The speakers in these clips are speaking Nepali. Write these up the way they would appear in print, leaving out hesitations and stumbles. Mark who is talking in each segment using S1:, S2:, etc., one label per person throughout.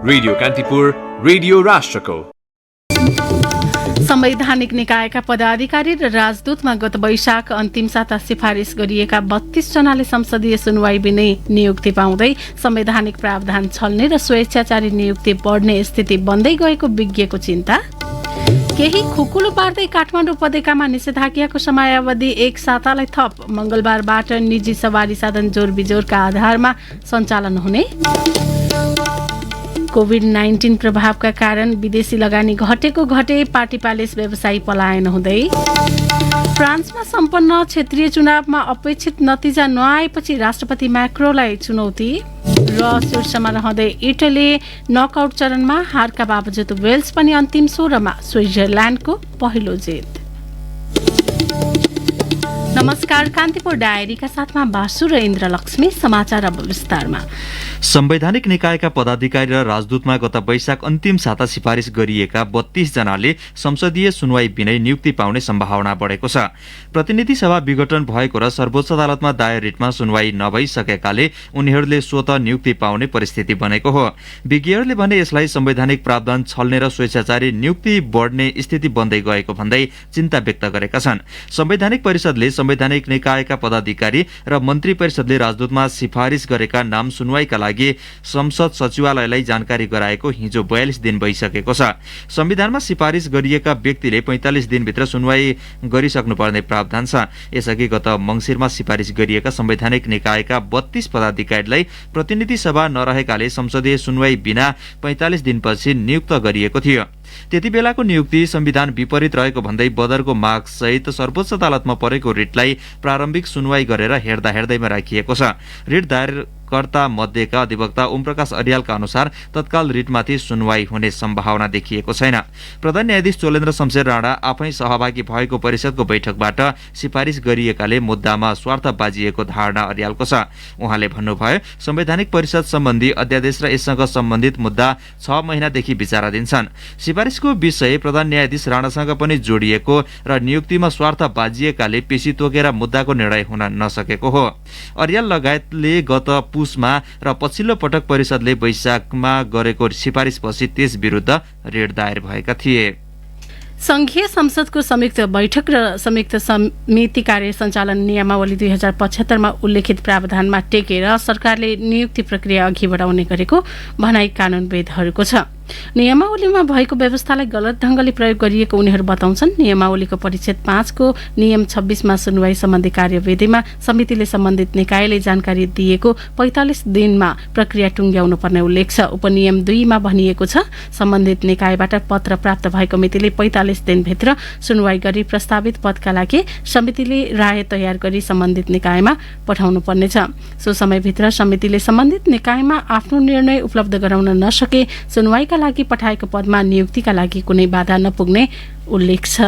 S1: रेडियो कान्तिपुर, रेडियो राष्ट्रको।
S2: संवैधानिक निकायका पदाधिकारी र राजदूतमा गत वैशाख अन्तिम साता सिफारिस गरिएका 32 जनाले संसदीय सुनवाई बिनै नियुक्ति पाउँदै संवैधानिक प्रावधान छल्ने र स्वेच्छाचारी नियुक्ति बढ्ने स्थिति बन्दै गएको विज्ञको चिन्ता। केही खुकुलो पार्दै काठमाडौँ उपत्यकामा निषेधाज्ञाको समयावधि 1 सातालाई थप मंगलबारबाट निजी सवारी साधन जोरबिजोरका आधारमा सञ्चालन हुने। कोभिड-19 प्रभावका कारण विदेशी लगानी घटे पार्टी प्यालेस व्यवसायी पलायन हुँदै। फ्रान्समा सम्पन्न क्षेत्रीय चुनावमा अपेक्षित नतिजा नआएपछि राष्ट्रपति म्याक्रोलाई चुनौती र शीर्षमा रहँदै इटली नकआउट चरणमा हारका बावजुद वेल्स पनि अन्तिम 16मा स्विजरल्यान्डको पहिलो जित। नमस्कार, कान्तिपुर डायरीका साथमा बासु र इन्द्रलक्ष्मी। समाचार अब विस्तारमा।
S3: संवैधानिक निकायका पदाधिकारी र राजदूतमा गत वैशाख अन्तिम साता सिफारिस गरिएका 32 जनाले संसदीय सुनवाई बिनै नियुक्ति पाउने सम्भावना बढेको छ। प्रतिनिधि सभा विघटन भएको र सर्वोच्च अदालतमा दायर रिटमा सुनवाई नभइसकेकाले उनीहरूले स्वत नियुक्ति पाउने परिस्थिति बनेको हो। विज्ञहरूले भने यसलाई संवैधानिक प्रावधान छल्ने र स्वेच्छाचारी नियुक्ति बढ्ने स्थिति बन्दै गएको भन्दै चिन्ता व्यक्त गरेका छन्। संवैधानिक परिषदले संवैधानिक निकायका पदाधिकारी र मन्त्री परिषदले राजदूतमा सिफारिस गरेका नाम सुनवाईका लागि संसद सचिवालयलाई जानकारी गराएको हिजो 42 दिन भइसकेको छ। संविधानमा सिफारिस गरिएका व्यक्तिले 45 दिनभित्र सुनवाई गरिसक्नुपर्ने प्रावधान छ। यसअघि गत मङ्सिरमा सिफारिस गरिएका संवैधानिक निकायका 32 पदाधिकारीलाई प्रतिनिधि सभा नरहेकाले संसदीय सुनवाई बिना 45 दिनपछि नियुक्त गरिएको थियो। त्यति बेलाको नियुक्ति संविधान विपरीत रहेको भन्दै बदरको मागसहित सर्वोच्च अदालतमा परेको रिटलाई प्रारम्भिक सुनवाई गरेर हेर्दैमा राखिएको छ। रिट दायरकर्ता मध्येका अधिवक्ता ओमप्रकाश अर्यालका अनुसार तत्काल रिटमाथि सुनवाई हुने सम्भावना देखिएको छैन। प्रधान न्यायाधीश चोलेन्द्र शमशेर राणा आफै सहभागी भएको परिषदको बैठकबाट सिफारिस गरिएकाले मुद्दामा स्वार्थ बाजिएको धारणा अर्यालको छ। उहाँले भन्नुभयो, संवैधानिक परिषद सम्बन्धी अध्यादेश र यससँग सम्बन्धित मुद्दा 6 महिनादेखि विचाराधीन छन्। सिफारिसको विषय प्रधान न्यायाधीश राणासँग पनि जोडिएको र नियुक्तिमा स्वार्थ बाजिएकाले पेशी तोकेर मुद्दाको निर्णय हुन नसकेको हो। अर्याल लगायतले गत पुसमा र पछिल्लो पटक परिषदले वैशाखमा गरेको सिफारिसपछि त्यस विरुद्ध रिट दायर भएका थिए।
S2: संघीय संसदको संयुक्त बैठक र संयुक्त समिति कार्य सञ्चालन नियमावली 2075 मा उल्लेखित प्रावधानमा टेकेर सरकारले नियुक्ति प्रक्रिया अघि बढाउने गरेको भनाई कानूनविदहरूको छ। नियमावलीमा भएको व्यवस्थालाई गलत ढंगले प्रयोग गरिएको उनीहरू बताउँछन्। नियमावलीको परिच्छेद 5 को नियम 26 मा सुनवाई सम्बन्धी कार्यविधिमा समितिले सम्बन्धित निकायले जानकारी दिएको 45 दिनमा प्रक्रिया टुंग्याउनु पर्ने उल्लेख छ। उपनियम 2 मा भनिएको छ, सम्बन्धित निकायबाट पत्र प्राप्त भएको मितिले 45 दिनभित्र सुनवाई गरी प्रस्तावित पदका लागि समितिले राय तयार गरी सम्बन्धित निकायमा पठाउनु पर्नेछ। सो समयभित्र समितिले सम्बन्धित निकायमा आफ्नो निर्णय उपलब्ध गराउन नसके सुनवाईका लागि पठाएको पदमा नियुक्तिका लागि कुनै बाधा नपुग्ने उल्लेख छ।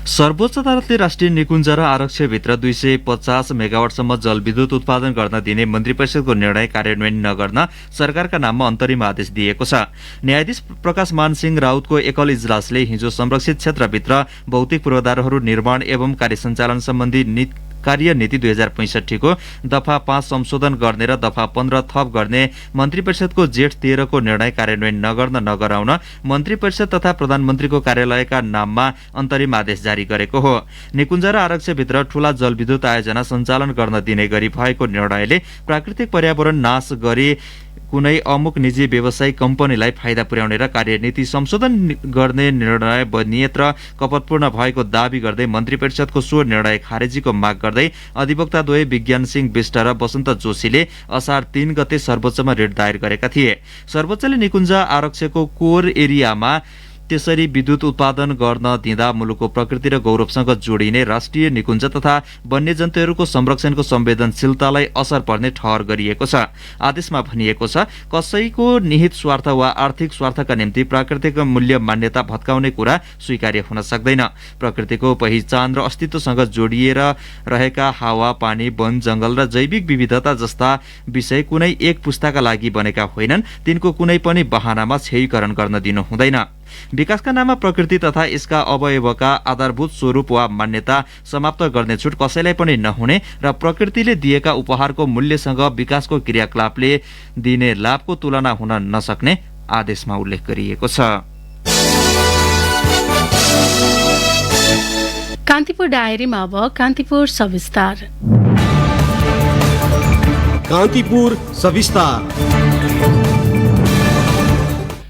S3: सर्वोच्च अदालतले राष्ट्रिय निकुञ्ज र आरक्षभित्र 250 मेगावाटसम्म जलविद्युत उत्पादन गर्न दिने मन्त्री परिषदको निर्णय कार्यान्वयन नगर्न सरकारका नाममा अन्तरिम आदेश दिएको छ। न्यायाधीश प्रकाश मानसिंह राउतको एकल इजलासले हिजो संरक्षित क्षेत्रभित्र भौतिक पूर्वाधारहरू निर्माण एवं कार्यसञ्चालन सम्बन्धी कार्यनीति 2065 को दफा 5 संशोधन गर्ने र दफा 15 थप गर्ने मन्त्री परिषदको जेठ 13 को निर्णय कार्यान्वयन नगराउन मन्त्री परिषद तथा प्रधानमन्त्रीको कार्यालयका नाममा अन्तरिम आदेश जारी गरेको हो। निकुञ्ज र आरक्षभित्र ठूला जलविद्युत आयोजना सञ्चालन गर्न दिने गरी भएको निर्णयले प्राकृतिक पर्यावरण नाश गरी कुनै अमुक निजी व्यवसायिक कम्पनीलाई फाइदा पुर्याउने र कार्यनीति संशोधन गर्ने निर्णय बनियत र कपटपूर्ण भएको दावी गर्दै मन्त्री परिषदको सो निर्णय खारेजीको माग गर्दै अधिवक्ताद्वय विज्ञान सिंह बिष्ट र वसन्त जोशीले असार 3 गते सर्वोच्चमा रिट दायर गरेका थिए। सर्वोच्चले निकुञ्ज आरक्षको कोर एरियामा त्यसरी विद्युत उत्पादन गर्न दिँदा मुलुकको प्रकृति र गौरवसँग जोडिने राष्ट्रिय निकुञ्ज तथा वन्यजन्तुहरूको संरक्षणको संवेदनशीलतालाई असर पर्ने ठहर गरिएको छ। आदेशमा भनिएको छ, कसैको निहित स्वार्थ वा आर्थिक स्वार्थका निम्ति प्राकृतिक मूल्य मान्यता भत्काउने कुरा स्वीकार्य हुन सक्दैन। प्रकृतिको पहिचान र अस्तित्वसँग जोडिएर रहेका हावा, पानी, वन, जंगल र जैविक विविधता जस्ता विषय कुनै एक पुस्ताका लागि बनेका होइनन्। तिनको कुनै पनि बहानामा क्षयीकरण गर्न दिनु हुँदैन। विकासका नाममा प्रकृति तथा यसका अवयवका आधारभूत स्वरूप वा मान्यता समाप्त गर्ने छुट कसैलाई पनि नहुने र प्रकृतिले दिएका उपहारको मूल्यसँग विकासको क्रियाकलापले दिने लाभको तुलना हुन नसक्ने आदेशमा उल्लेख गरिएको छ।
S2: कान्तिपुर डायरीमा अब कान्तिपुर सविस्तार।
S4: कान्तिपुर सविस्तार।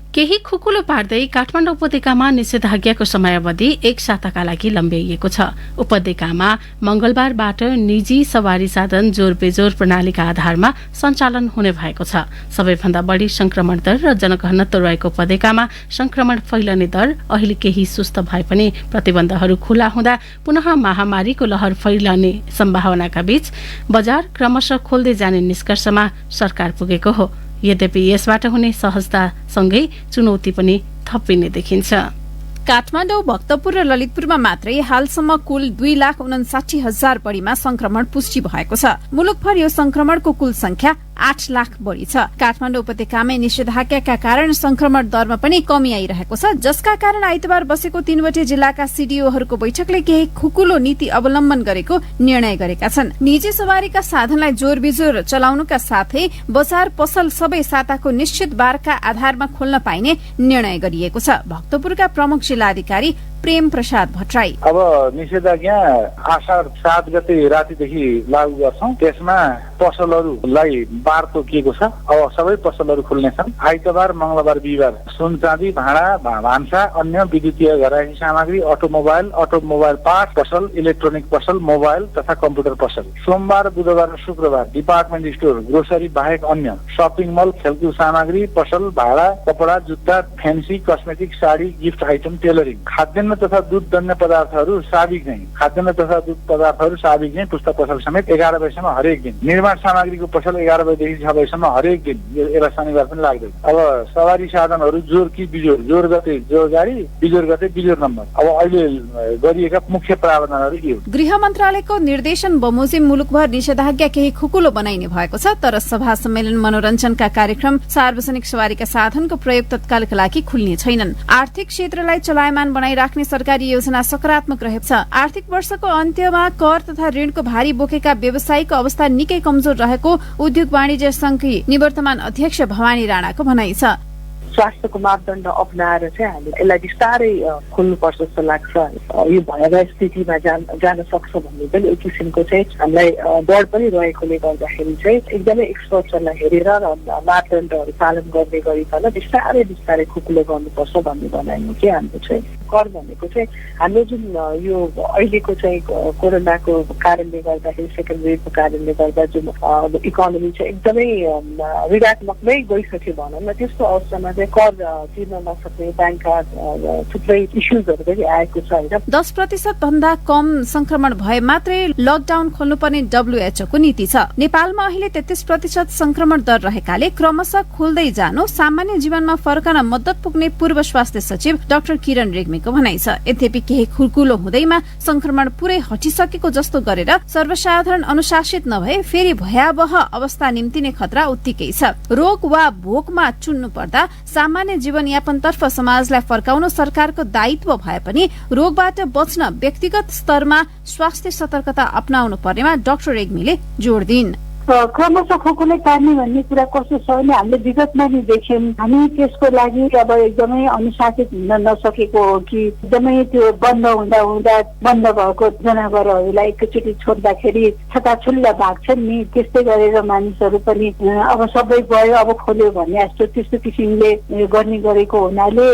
S2: केही खुकुलो पार्दै काठमाडौँ उपत्यकामा निषेधाज्ञाको समयावधि 1 साताका लागि लम्ब्याइएको छ। उपत्यकामा मंगलबारबाट निजी सवारी साधन जोर बेजोर प्रणालीका आधारमा सञ्चालन हुने भएको छ। सबैभन्दा बढी संक्रमण दर र जनघनत्व रहेको उपत्यकामा संक्रमण फैलने दर अहिले केही सुस्त भए पनि प्रतिबन्धहरू खुला हुँदा पुनः महामारीको लहर फैलने सम्भावनाका बीच बजार क्रमशः खोल्दै जाने निष्कर्षमा सरकार पुगेको हो। यद्यपि यसबाट हुने सहजतासँगै चुनौती पनि थपिने देखिन्छ।
S5: काठमाडौँ, भक्तपुर र ललितपुरमा मात्रै हालसम्म कुल 2,59,000 बढीमा संक्रमण पुष्टि भएको छ। मुलुकभर यो संक्रमणको कुल संख्या 8 लाख बढी छ। काठमाडौँ उपत्यकामै निषेधाज्ञाका कारण संक्रमण दरमा पनि कमी आइरहेको छ, जसका कारण आइतबार बसेको 3वटै जिल्लाका सीडीओहरूको बैठकले केही खुकुलो नीति अवलम्बन गरेको निर्णय गरेका छन्। निजी सवारीका साधनलाई जोरबिजोर चलाउनुका साथै बजार पसल सबै साताको निश्चित बारका आधारमा खोल्न पाइने निर्णय गरिएको छ। भक्तपुरका प्रमुख जिल्लाधिकारी प्रेम प्रसाद भट्टराई
S6: अब निषेधाज्ञा आषाढ 7 गते रातिदेखि लागू गर्छौं। त्यसमा पसलहरूलाई बार तोकिएको छ। अब सबै पसलहरू खुल्नेछन्। आइतबार, मंगलबार, बिहिबार सुन चाँदी, भाँडा, भान्सा, अन्य विद्युतीय घरायसी सामग्री, अटोमोबाइल पार्ट पसल, इलेक्ट्रोनिक पसल, मोबाइल तथा कम्प्युटर पसल। सोमबार, बुधबार र शुक्रबार डिपार्टमेन्ट स्टोर, ग्रोसरी बाहेक अन्य शपिङ मल, खेलकुद सामग्री पसल, भाडा, कपडा, जुत्ता, fancy, cosmetic, sari, gift item, tailoring, खाद्यान्न तथा दूध दन्य पदार्थहरू साबिक नै पुस्तक पसल समेत 11 बजेसम्म हरेक दिन। निर्माण सामग्रीको पसल 11 बजेदेखि 6 बजेसम्म हरेक दिन। यसलाई शनिबार पनि लाग्दैन। अब सवारी साधनहरू जोर कि बिजोर, जोर गते जोर गाडी, बिजोर गते बिजोर नम्बर। अब अहिले गरिएका मुख्य प्रावधानहरू के हो?
S5: गृह मन्त्रालयको निर्देशन बमोजिम मुलुकभर निषेधाज्ञा केही खुकुलो बनाइने भएको छ, तर सभा सम्मेलन, मनोरञ्जनका कार्यक्रम, सार्वजनिक सवारीका साधनको प्रयोग तत्कालका लागि खुल्ने छैनन्। आर्थिक क्षेत्रलाई चलायमान बनाइराख्ने सरकारी योजना सकारात्मक रहेको छ। आर्थिक वर्षको अन्त्यमा कर तथा ऋणको भारी बोकेका व्यवसायीको अवस्था निकै कमजोर रहेको उद्योग वाणिज्य संघकी निवर्तमान अध्यक्ष भवानी राणाको भनाइ छ।
S7: स्वास्थ्यको मापदण्ड अपनाएर चाहिँ हामीले यसलाई बिस्तारै खोल्नुपर्छ जस्तो लाग्छ। यो भयावह स्थितिमा जान सक्छ भन्ने पनि एक किसिमको चाहिँ हामीलाई डर पनि रहेकोले गर्दाखेरि चाहिँ एकदमै एक्सपर्टहरूलाई हेरेर र मापदण्डहरू पालन गर्ने गरिकन बिस्तारै खुकुलो गर्नुपर्छ भन्ने भनाइ हो कि हाम्रो चाहिँ। कर भनेको चाहिँ हाम्रो जुन यो अहिलेको चाहिँ कोरोनाको कारणले गर्दाखेरि, सेकेन्ड वेभको कारणले गर्दा जुन इकोनोमी चाहिँ एकदमै ऋणात्मकमै गइसक्यो भनौँ न, त्यस्तो अवस्थामा चाहिँ कर तिर्न नसक्ने ब्याङ्कका थुप्रै इस्युजहरू पनि आएको छ होइन।
S5: 10% भन्दा कम संक्रमण भए मात्रै लकडाउन खोल्नुपर्ने WHO को नीति छ। नेपालमा अहिले 33% संक्रमण दर रहेकाले क्रमशः खोल्दै जानु सामान्य जीवनमा फर्कन मद्दत पुग्ने पूर्व स्वास्थ्य सचिव डाक्टर किरण रेग्मीको भनाइ छ। यद्यपि केही खुकुलो हुँदैमा संक्रमण पुरै हटिसकेको जस्तो गरेर सर्वसाधारण अनुशासित नभए फेरि भयावह अवस्था निम्तिने खतरा उत्तिकै छ। रोग वा भोकमा चुन्नु पर्दा सामान्य जीवनयापनतर्फ समाजलाई फर्काउनु सरकारको दायित्व भए पनि रोगबाट बच्न व्यक्तिगत स्तरमा स्वास्थ्य सतर्कता अपनाउनु पर्नेमा डाक्टर रेग्मीले जोड दिइन्।
S8: क्रमशः खुकुले पार्ने भन्ने कुरा कस्तो छ भने हामीले विगतमा नि देख्यौँ। हामी त्यसको लागि अब एकदमै अनुशासित हुन नसकेको हो कि एकदमै त्यो बन्द हुँदा बन्द भएको जनावरहरूलाई एकैचोटि छोड्दाखेरि छताछुल्ला भाग्छन् नि। त्यस्तै गरेर मानिसहरू पनि अब सबै गयो अब खोल्यो भन्ने त्यस्तो किसिमले गर्ने गरेको हुनाले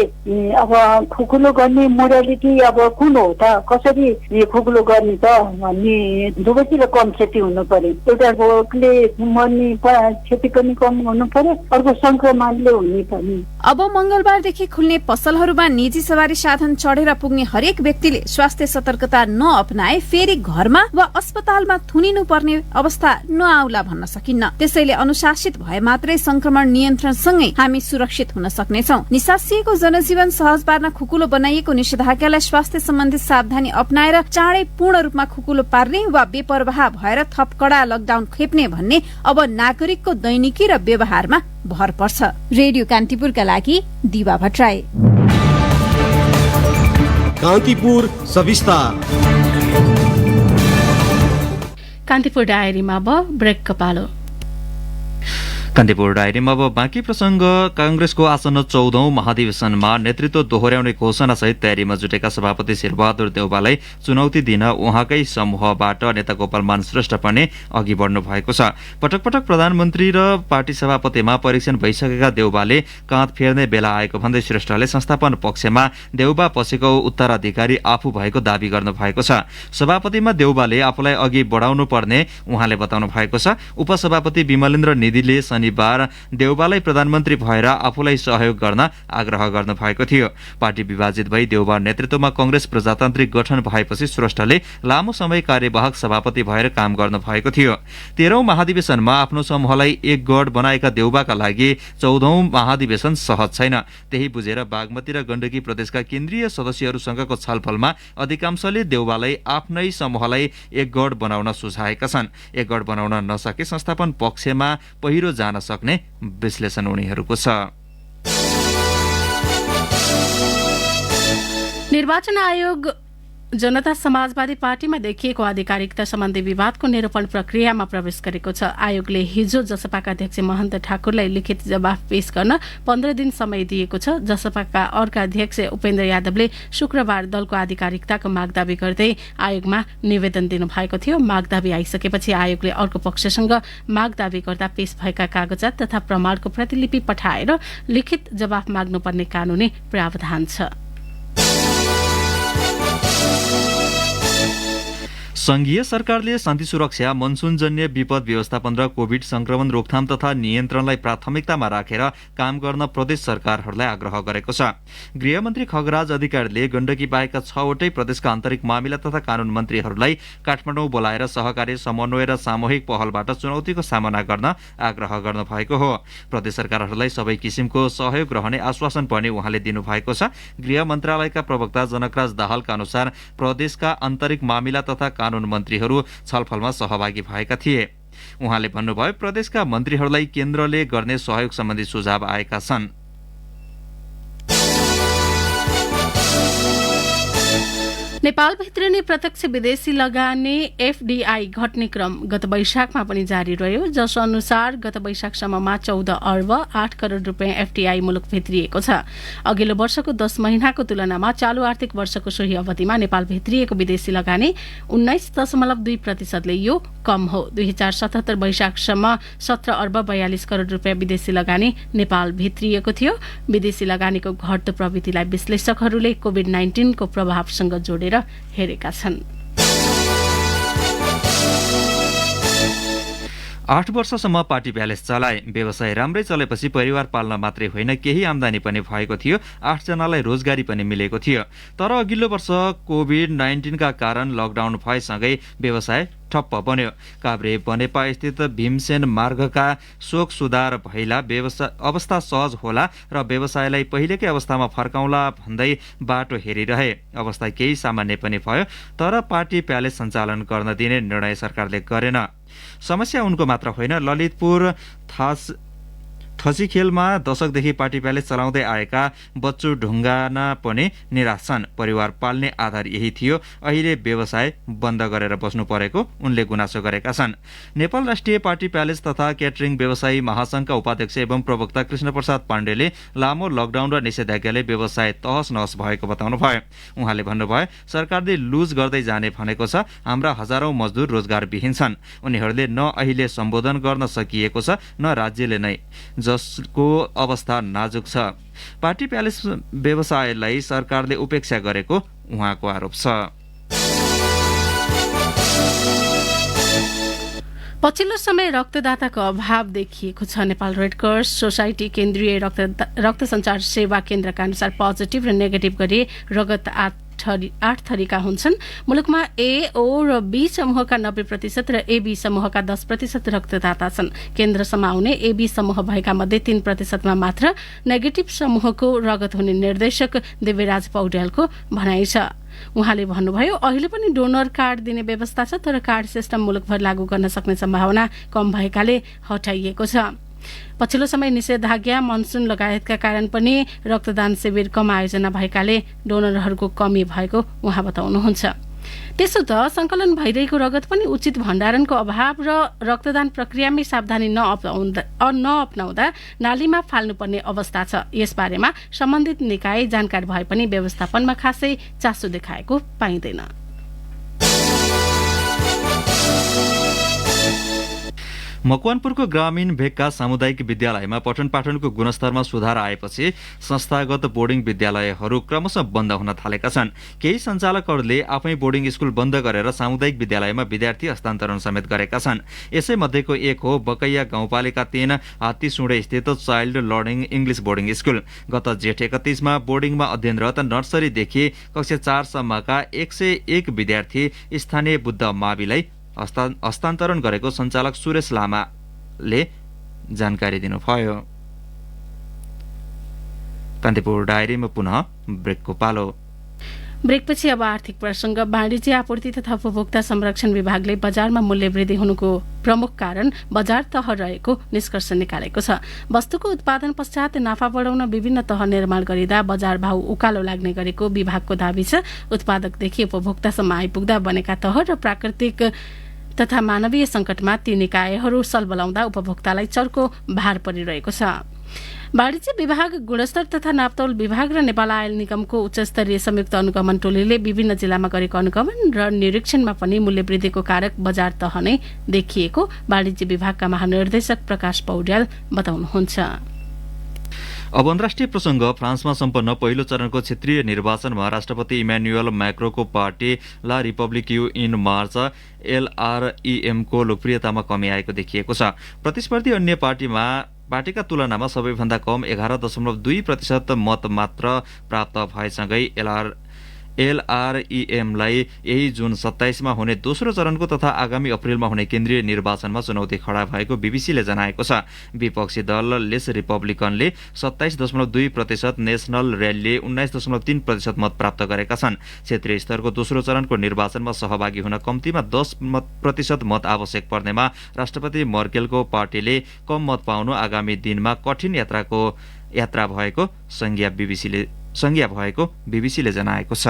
S8: अब खुकुलो गर्ने मोडालिटी अब कुन हो त, कसरी खुकुलो गर्ने त भन्ने दुवैतिर कम क्षति हुनु पर्यो। एउटा मर्ने क्षति पनि कम हुनु पर्यो, अर्को संक्रमणले हुने पनि।
S5: अब मंगलबारदेखि खुल्ने पसलहरूमा निजी सवारी साधन चढेर पुग्ने हरेक व्यक्तिले स्वास्थ्य सतर्कता नअपनाए फेरि घरमा वा अस्पतालमा थुनिनु पर्ने अवस्था नआउला भन्न सकिन्न। त्यसैले अनुशासित भए मात्रै संक्रमण नियन्त्रणसँगै हामी सुरक्षित हुन सक्नेछौं। निसासिएको जनजीवन सहज पार्न खुकुलो बनाइएको निषेधाज्ञालाई स्वास्थ्य सम्बन्धी सावधानी अपनाएर चाँडै पूर्ण रूपमा खुकुलो पार्ने वा बेपरवाह भएर थप कडा लकडाउन खेप्ने भन्ने अब नागरिकको दैनिकी र व्यवहारमा भर पर्छ। रेडियो कान्तिपुरका लागि दिवा भट्टराई।
S4: कान्तिपुर सविस्तार।
S2: कान्तिपुर डायरीमा अब ब्रेकको पालो।
S3: कान्तिपुर डायरीमा अब बाँकी प्रसङ्ग। कांग्रेसको आसन्न 14औं महाधिवेशनमा नेतृत्व दोहोर्याउने घोषणासहित तयारीमा जुटेका सभापति शेरबहादुर देउवालाई चुनौती दिन उहाँकै समूहबाट नेता गोपालमान श्रेष्ठ पनि अघि बढ्नु भएको छ। पटक पटक प्रधानमन्त्री र पार्टी सभापतिमा परीक्षण भइसकेका देउवाले काँध फेर्ने बेला आएको भन्दै श्रेष्ठले संस्थापन पक्षमा देउवा पछिको उत्तराधिकारी आफू भएको दावी गर्नु भएको छ। सभापतिमा देउवाले आफूलाई अघि बढाउनु पर्ने उहाँले बताउनु भएको छ। उपसभापति विमलेन्द्र निधिले शनिबार देउवालाई प्रधानमन्त्री भएर आफूलाई सहयोग गर्न आग्रह गर्नु भएको थियो। पार्टी विभाजित भई देउवा नेतृत्वमा कंग्रेस प्रजातान्त्रिक गठन भएपछि श्रेष्ठले लामो समय कार्यवाहक सभापति भएर काम गर्नु भएको थियो। 13औं महाधिवेशनमा आफ्नो समूहलाई एक गढ बनाएका देउवाका लागि 14औं महाधिवेशन सहज छैन। त्यही बुझेर बागमती र गण्डकी प्रदेशका केन्द्रीय सदस्यहरूसँगको छलफलमा अधिकांशले देउवालाई आफ्नै समूहलाई एक गढ बनाउन सुझाएका छन्। एक गढ बनाउन नसके संस्थापन पक्षमा पहिरो जान सक्ने विश्लेषण उनीहरूको छ।
S2: निर्वाचन आयोग जनता समाजवादी पार्टीमा देखिएको आधिकारिकता सम्बन्धी विवादको निरूपण प्रक्रियामा प्रवेश गरेको छ। आयोगले हिजो जसपाका अध्यक्ष महन्त ठाकुरलाई लिखित जवाफ पेश गर्न 15 दिन समय दिएको छ। जसपाका अर्का अध्यक्ष उपेन्द्र यादवले शुक्रबार दलको आधिकारिकताको माग दावी गर्दै आयोगमा निवेदन दिनुभएको थियो। माग दावी आइसकेपछि आयोगले अर्को पक्षसँग माग दावी गर्दा पेश भएका कागजात तथा प्रमाणको प्रतिलिपि पठाएर लिखित जवाफ माग्नुपर्ने कानूनी प्रावधान छ।
S3: संघीय सरकारले शान्ति सुरक्षा, मनसुनजन्य विपद व्यवस्थापन र कोभिड संक्रमण रोकथाम तथा नियन्त्रणलाई प्राथमिकतामा राखेर काम गर्न प्रदेश सरकारहरूलाई आग्रह गरेको छ। गृहमन्त्री खगराज अधिकारीले गण्डकी बाहेकका 6वटै प्रदेशका आन्तरिक मामिला तथा कानून मन्त्रीहरूलाई काठमाडौँ बोलाएर सहकारी समन्वय र सामूहिक पहलबाट चुनौतीको सामना गर्न आग्रह गर्नुभएको हो। प्रदेश सरकारहरूलाई सबै किसिमको सहयोग रहने आश्वासन पनि उहाँले दिनुभएको छ। गृह मन्त्रालयका प्रवक्ता जनकराज दाहालका अनुसार प्रदेशका आन्तरिक मामिला तथा कानून मन्त्रीहरू छलफलमा सहभागी भएका थिए। उहाँले भन्नुभयो, प्रदेशका मन्त्रीहरूलाई केन्द्रले गर्ने सहयोग सम्बन्धी सुझाव आएका छन्।
S2: नेपाल भित्रिने प्रत्यक्ष विदेशी लगानी एफडीआई घट्ने क्रम गत वैशाखमा पनि जारी रह्यो। जस अनुसार गत वैशाखसम्ममा 14 अर्ब 8 करोड रुपियाँ एफडीआई मुलुक भित्रिएको छ। अघिल्लो वर्षको 10 महिनाको तुलनामा चालू आर्थिक वर्षको सोही अवधिमा नेपाल भित्रिएको विदेशी लगानी 19.2% यो कम हो। 2077 वैशाखसम्म 17 अर्ब 42 करोड रुपियाँ विदेशी लगानी नेपाल भित्रिएको थियो। विदेशी लगानीको घट्दो प्रवृत्तिलाई विश्लेषकहरूले कोभिड-19 को प्रभावसँग जोडेर हेरेका छन्।
S3: 8 वर्षसम्म पार्टी प्यालेस चलाए। व्यवसाय राम्रै चलेपछि परिवार पाल्न मात्रै होइन, केही आम्दानी पनि भएको थियो। 8 जनालाई रोजगारी पनि मिलेको थियो। तर अघिल्लो वर्ष कोभिड-19 का कारण लकडाउन भएसँगै व्यवसाय ठप्प बन्यो। काभ्रे बनेपा स्थित भीमसेन मार्गका शोक सुधार भइला अवस्था सहज होला र व्यवसायलाई पहिलेकै अवस्थामा फर्काउला भन्दै बाटो हेरिरहे। अवस्था केही सामान्य पनि भयो, तर पार्टी प्यालेस सञ्चालन गर्न दिने निर्णय सरकारले गरेन। समस्या उनको मात्र होइन, ललितपुर थसीखेलमा दशकदेखि पार्टी प्यालेस चलाउँदै आएका बच्चु ढुङ्गाना पनि निराश छन्। परिवार पाल्ने आधार यही थियो, अहिले व्यवसाय बन्द गरेर बस्नु परेको उनले गुनासो गरेका छन्। नेपाल राष्ट्रिय पार्टी प्यालेस तथा क्याटरिङ व्यवसायी महासंघका उपाध्यक्ष एवं प्रवक्ता कृष्णप्रसाद पाण्डेले लामो लकडाउन र निषेधाज्ञाले व्यवसाय तहस नहस भएको बताउनु भयो। उहाँले भन्नुभयो, सरकारले लुज गर्दै जाने भनेको छ। हाम्रा हजारौं मजदुर रोजगारविहीन छन्। उनीहरूले न अहिले सम्बोधन गर्न सकिएको छ, न राज्यले नै, जसको अवस्था नाजुक छ। पार्टी प्यालेस व्यवसायलाई सरकारले उपेक्षा गरेको उहाँको आरोप छ।
S2: पछिल्लो समय रक्तदाताको अभाव देखिएको छ। नेपाल रेडक्रस सोसाइटी केन्द्रीय रक्त संचार सेवा केन्द्रका अनुसार पोजिटिभ र नेगेटिभ गरी रगत 8 थरीका हुन्छन्। मुलुकमा ए, ओ र बी समूहका 90% र एबी समूहका 10% रक्तदाता छन्। केन्द्रसम्म आउने एबी समूह भएका मध्ये 3% मा मात्र नेगेटिभ समूहको रगत हुने निर्देशक देवीराज पौड्यालको भनाइ छ। उहाँले भन्नुभयो, अहिले पनि डोनर कार्ड दिने व्यवस्था छ, तर कार्ड सिस्टम मुलुकभर लागू गर्न सक्ने सम्भावना कम भएकाले हटाइएको छ। पछिल्लो समय निषेधाज्ञा, मनसुन लगायतका कारण पनि रक्तदान शिविर कम आयोजना भएकाले डोनरहरूको कमी भएको उहाँ बताउनुहुन्छ। त्यसो त संकलन भइरहेको रगत पनि उचित भण्डारणको अभाव र रक्तदान प्रक्रियामै सावधानी नअपनाउँदा नालीमा फाल्नुपर्ने अवस्था छ। यसबारेमा सम्बन्धित निकाय जानकार भए पनि व्यवस्थापनमा खासै चासो देखाएको पाइँदैन।
S3: मकवानपुरको ग्रामीण भेगका सामुदायिक विद्यालयमा पठन पाठनको गुणस्तरमा सुधार आएपछि संस्थागत बोर्डिङ विद्यालयहरू क्रमशः बन्द हुन थालेका छन्। केही सञ्चालकहरूले आफै बोर्डिङ स्कुल बन्द गरेर सामुदायिक विद्यालयमा विद्यार्थी हस्तान्तरण समेत गरेका छन्। यसै मध्येको एक हो बकैया गाउँपालिका 3 हात्तीसुँडे स्थित child learning English boarding school. गत जेठ 31मा बोर्डिङमा अध्ययनरत नर्सरीदेखि कक्षा 4 सम्मका 101 विद्यार्थी स्थानीय बुद्ध माविलाई हस्तान्तरण गरेको सञ्चालक सुरेश लामाले जानकारी दिनुभयो। कान्तिपुर डायरीमा पुनः ब्रेकको पालो।
S2: ब्रेकपछि अब आर्थिक प्रसंग। वाणिज्य आपूर्ति तथा उपभोक्ता संरक्षण विभागले बजारमा मूल्य वृद्धि हुनुको प्रमुख कारण बजार तह रहेको निष्कर्ष निकालेको छ। वस्तुको उत्पादन पश्चात नाफा बढाउन विभिन्न तह निर्माण गरिँदा बजार भाव उकालो लाग्ने गरेको विभागको दाबी छ। उत्पादकदेखि उपभोक्तासम्म आइपुग्दा बनेका तह र प्राकृतिक तथा मानवीय संकटमा ती निकायहरू सलबलाउँदा उपभोक्तालाई चर्को भार परिरहेको छ। वाणिज्य विभाग, गुणस्तर तथा नापतौल विभाग र नेपाल आयल निगमको उच्चस्तरीय संयुक्त अनुगमन टोलीले विभिन्न जिल्लामा गरेको अनुगमन र निरीक्षणमा पनि मूल्य वृद्धिको कारक बजार तह नै देखिएको वाणिज्य विभागका महानिर्देशक प्रकाश पौड्याल बताउनुहुन्छ।
S3: अब अन्तर्राष्ट्रिय प्रसंग। फ्रान्समा सम्पन्न पहिलो चरणको क्षेत्रीय निर्वाचनमा राष्ट्रपति इमानुएल मैक्रोको पार्टी ला Republic you in March LREM को लोकप्रियतामा कमी आएको देखिएको छ। प्रतिस्पर्धी अन्य पार्टीका तुलनामा सबैभन्दा कम 11.2% मत मात्र प्राप्त भएसँगै LREM लाई यही जुन 27मा हुने दोस्रो चरणको तथा आगामी अप्रिलमा हुने केन्द्रीय निर्वाचनमा चुनौती खडा भएको बीबीसीले जनाएको छ। विपक्षी दल लेस रिपब्लिकनले 27.2%, नेशनल र्यालीले 19.3% मत प्राप्त गरेका छन्। क्षेत्रीय स्तरको दोस्रो चरणको निर्वाचनमा सहभागी हुन कम्तीमा 10% मत आवश्यक पर्नेमा राष्ट्रपति मर्केलको पार्टीले कम मत पाउनु आगामी दिनमा कठिन यात्रा भएको संज्ञा भएको बीबीसीले जनाएको छ।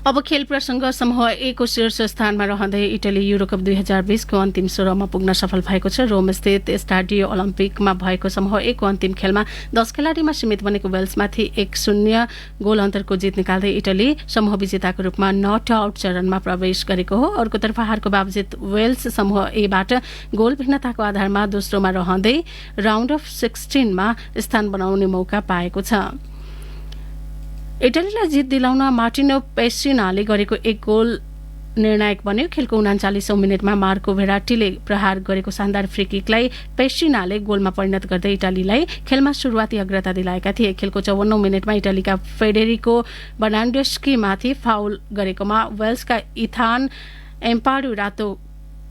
S2: अब खेल प्रसंग। समूह ए को शीर्ष स्थानमा रहँदै इटली यूरोकप 2020 को अन्तिम 16मा पुग्न सफल भएको छ। रोम स्थित स्टाडियो ओलम्पिकमा भएको समूह ए को अन्तिम खेलमा 10 खेलाडीमा सीमित बनेको वेल्समाथि 1-0 गोल अन्तरको जित निकाल्दै इटली समूह विजेताको रूपमा नट आउट चरणमा प्रवेश गरेको हो। अर्कोतर्फ हारको बावजुद वेल्स समूह ए बाट गोल भिन्नताको आधारमा दोस्रोमा रहँदै राउन्ड अफ 16मा स्थान बनाउने मौका पाएको छ। इटलीलाई जित दिलाउन मार्टिनो पेस्ट्रिनाले गरेको एक गोल निर्णायक बन्यो। खेलको 39औं मिनेटमा मार्को भेराटीले प्रहार गरेको शानदार फ्री किकलाई पेस्ट्रिनाले गोलमा परिणत गर्दै इटालीलाई खेलमा सुरुवाती अग्रता दिलाएका थिए। खेलको 54औं मिनेटमा इटालीका फेडेरिको बर्नान्डेस्कीमाथि फाउल गरेकोमा वेल्सका इथान एम्पाडु रातो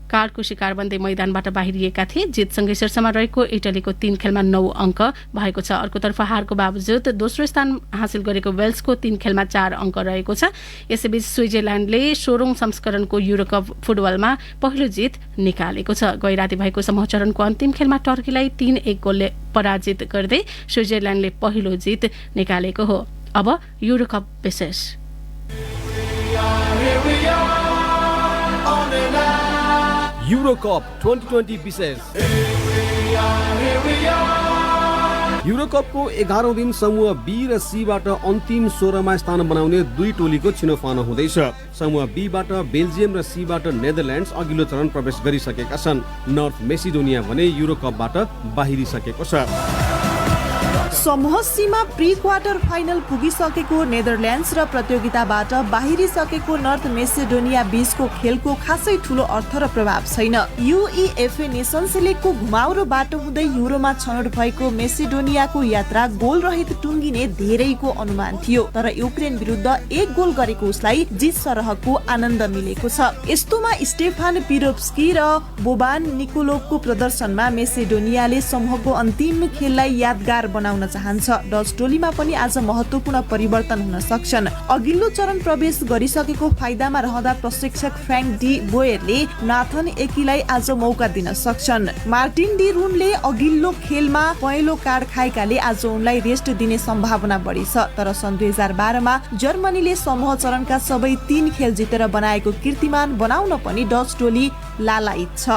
S2: कार्डको शिकार बन्दै मैदानबाट बाहिरिएका थिए। जितसँगै शीर्षमा रहेको इटलीको 3 खेलमा 9 अङ्क भएको छ। अर्कोतर्फ हारको बावजुद दोस्रो स्थान हासिल गरेको वेल्सको 3 खेलमा 4 अङ्क रहेको छ। यसैबीच स्विजरल्याण्डले 16औं संस्करणको युरोकप फुटबलमा पहिलो जित निकालेको छ। गैराती भएको समूह चरणको अन्तिम खेलमा टर्कीलाई 3-1 गोलले पराजित गर्दै स्विजरल्याण्डले पहिलो जित निकालेको हो। अब युरोकप विशेष।
S4: यूरोकप 2020 विशेष। यूरोकपको 11औं दिन समूह बी र सी बाट अन्तिम 16मा स्थान बनाउने दुई टोलीको छिनोफानो हुँदैछ। समूह बी बाट बेल्जियम र सी बाट नेदरल्यान्ड्स अघिल्लो चरण प्रवेश गरिसकेका छन्। नर्थ मेसिडोनिया भने युरोकपबाट बाहिरिसकेको छ।
S9: समूह सीमा प्री क्वार्टर फाइनल पुगिसकेको नेदरल्यान्ड्स र प्रतियोगिताबाट बाहिरिसकेको नर्थ मेसिडोनिया बीचको खेलको खासै ठूलो अर्थ र प्रभाव छैन। UEFA नेसन्स लिगको घुमाउरो बाटो हुँदै युरोमा छनौट भएको मेसिडोनियाको यात्रा गोल रहित टुङ्गिने धेरैको अनुमान थियो, तर युक्रेन विरुद्ध 1 गोल गरेको उसलाई जित सरहको आनन्द मिलेको छ। यस्तोमा स्टेफान पिरोप्स्की र बोबान निकोलोभको प्रदर्शनमा मेसिडोनियाले समूहको अन्तिम खेललाई यादगार बनाउन बनाउन चाहन्छ। डच टोलीमा पनि आज महत्त्वपूर्ण परिवर्तन हुन सक्छन्। अघिल्लो चरण प्रवेश गरिसकेको फाइदामा रहँदा प्रशिक्षक फ्र्याङ्क डी बोयरले नाथन एकीलाई आज मौका दिन सक्छन्। मार्टिन डी रुनले अघिल्लो खेलमा पहेँलो कार्ड खाएकाले आज उनलाई रेस्ट दिने सम्भावना बढी छ। तर सन् 2012 मा जर्मनीले समूह चरणका सबै 3 खेल जितेर बनाएको कीर्तिमान बनाउन पनि डच टोली लालायित छ।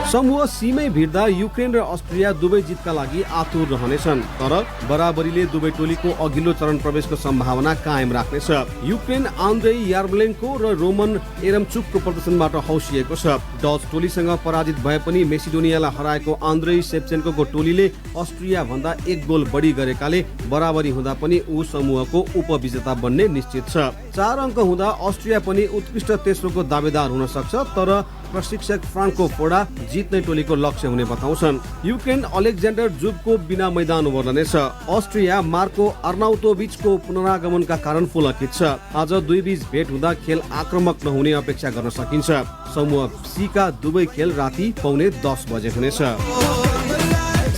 S4: समूह सीमै भिड्दा युक्रेन र अस्ट्रिया दुवै जितका लागि आतुर रहनेछन्, तर बराबरीले दुवै टोलीको अघिल्लो चरण प्रवेशको सम्भावना कायम राख्नेछ। युक्रेन आन्द्रेई यार्मलेन्को र रोमन एरमचुकको प्रदर्शनबाट हौसिएको छ। डच टोलीसँग पराजित भए पनि मेसिडोनियालाई हराएको आन्द्रेई सेप्चेन्कोको टोलीले अस्ट्रिया भन्दा 1 गोल बढी गरेकाले बराबरी हुँदा पनि ऊ समूहको उपविजेता बन्ने निश्चित छ। 4 अङ्क हुँदा अस्ट्रिया पनि उत्कृष्ट तेस्रोको दावेदार हुन सक्छ, तर प्रशिक्षक फ्रान्को फोडा जित्ने टोलीको लक्ष्य हुने बताउँछन्। युक्रेन अलेक्जेन्डर जुबको बिना मैदान ओर्लनेछ। अस्ट्रिया मार्को अर्नाउटोभिचको पुनरागमनका कारण पुलकित छ। आज दुई बीच भेट हुँदा खेल आक्रमक नहुने अपेक्षा गर्न सकिन्छ। समूह सी का दुवै खेल राति 9:45 बजे हुनेछ।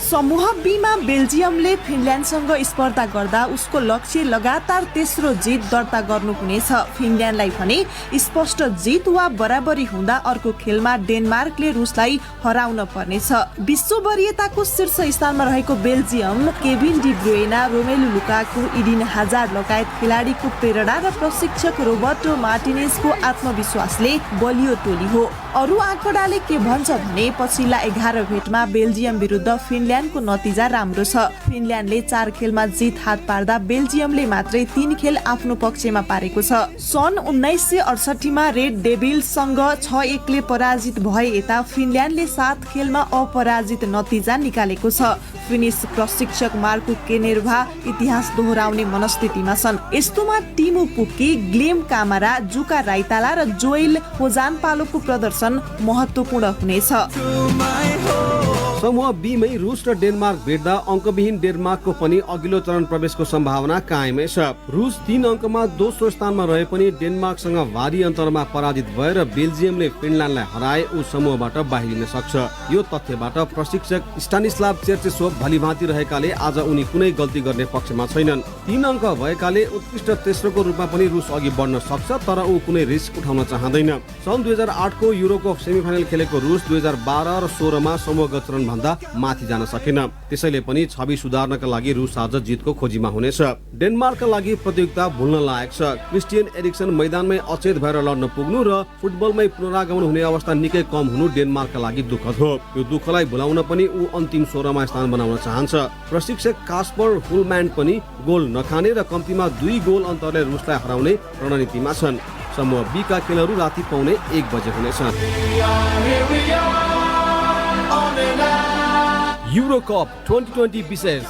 S9: समूह बीमा बेल्जियमले फिनल्यान्डसँग स्पर्धा गर्दा उसको लक्ष्य लगातार तेस्रो जित दर्ता गर्नु हुनेछ। फिनल्यान्डलाई भने स्पष्ट जित वा बराबरी हुँदा अर्को खेलमा डेनमार्कले रुसलाई हराउन पर्नेछ। विश्व वरियताको शीर्ष स्थानमा रहेको Belgium Kevin De Bruyne, Romelu Lukaku, Eden Hazard लगायत खेलाडीको प्रेरणा र प्रशिक्षक रोबर्टो मार्टिनेजको आत्मविश्वासले बलियो टोली हो। अरू आँकडाले के भन्छ भने पछिल्ला 11 भेटमा बेल्जियम विरुद्ध फिनल्यान्डको नतिजा राम्रो छ। फिनल्यान्डले 4 खेलमा जित हात पार्दा बेल्जियमले मात्रै 3 खेल आफ्नो पक्षमा पारेको छ। सन् 1968 मा रेड डेभिल्ससँग 6-1 ले पराजित भए यता फिनल्यान्डले 7 खेलमा अपराजित नतिजा निकालेको छ। फिनिस प्रशिक्षक मार्को केनेर्भा इतिहास दोहोऱ्याउने मनस्थितिमा छन्। यस्तोमा टिमो पुक्की, ग्लेम कामारा, जुका राइताला र जोएल होजानपालोको प्रदर्शन महत्त्वपूर्ण हुनेछ।
S4: समूह बी मै रुस र डेनमार्क भेट्दा अङ्कविहीन डेनमार्कको पनि अघिल्लो चरण प्रवेशको सम्भावना कायमै छ। रुस 3 अङ्कमा दोस्रो स्थानमा रहे पनि डेनमार्कसँग भारी अन्तरमा पराजित भएर बेल्जियमले फिनल्यान्डलाई हराए ऊ समूहबाट बाहिरिन सक्छ। यो तथ्यबाट प्रशिक्षक स्टानिस्लाव चेर्चेसोभ भलिभाँति रहेकाले आज उनी कुनै गल्ती गर्ने पक्षमा छैनन्। 3 अङ्क भएकाले उत्कृष्ट तेस्रोको रूपमा पनि रुस अघि बढ्न सक्छ, तर ऊ कुनै रिस्क उठाउन चाहँदैन। सन् 2008 को युरोको सेमिफाइनल खेलेको रुस 2012 र 16 मा समूहगत चरण भन्दा माथि जान सकेन। त्यसैले पनि छवि सुधार्नका लागि रुस आज जितको खोजीमा हुनेछ। डेनमार्कका लागि प्रतियोगिता भुल्न लायक छ। क्रिस्टियन एरिक्सन मैदानमै अचेत भएर लड्न पुग्नु र फुटबलमै पुनरागमन हुने अवस्था निकै कम हुनु डेनमार्कका लागि दुःखद हो। यो दुःखलाई भुलाउन पनि ऊ अन्तिम 16 मा स्थान बनाउन चाहन्छ। प्रशिक्षक कास्पर हुलम्यान्ड पनि गोल नखाने र कम्तीमा 2 गोल अन्तरले रुसलाई हराउने रणनीतिमा छन्। समूह बी का खेलहरू राति 1:15 बजे हुनेछन्। युरोकप 2020 विशेष।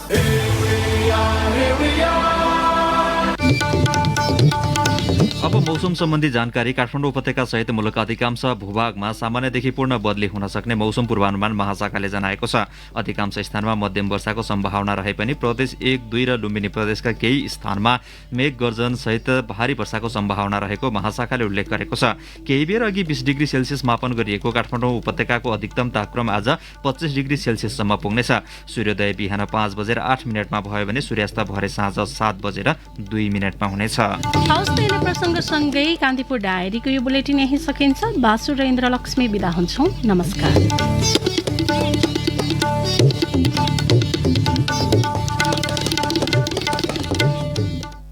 S3: अब मौसम सम्बन्धी जानकारी। काठमाडौँ उपत्यका सहित मुलुकका अधिकांश भूभागमा सामान्यदेखि पूर्ण बदली हुन सक्ने मौसम पूर्वानुमान महाशाखाले जनाएको छ। अधिकांश स्थानमा मध्यम वर्षाको सम्भावना रहे पनि प्रदेश 1, 2 र लुम्बिनी प्रदेशका केही स्थानमा मेघ गर्जन सहित भारी वर्षाको सम्भावना रहेको महाशाखाले उल्लेख गरेको छ। केही बेर अघि 20 डिग्री सेल्सियस मापन गरिएको काठमाडौँ उपत्यकाको अधिकतम तापक्रम आज 25 डिग्री सेल्सियससम्म पुग्नेछ। सूर्योदय बिहान 5:08 भयो भने सूर्यास्त भरे साँझ 7:02 हुनेछ।
S2: सँगै कान्तिपुर डायरीको यो बुलेटिन यही सकिन्छ। बासु र इन्द्रलक्ष्मी बिदा हुन्छौँ। नमस्कार।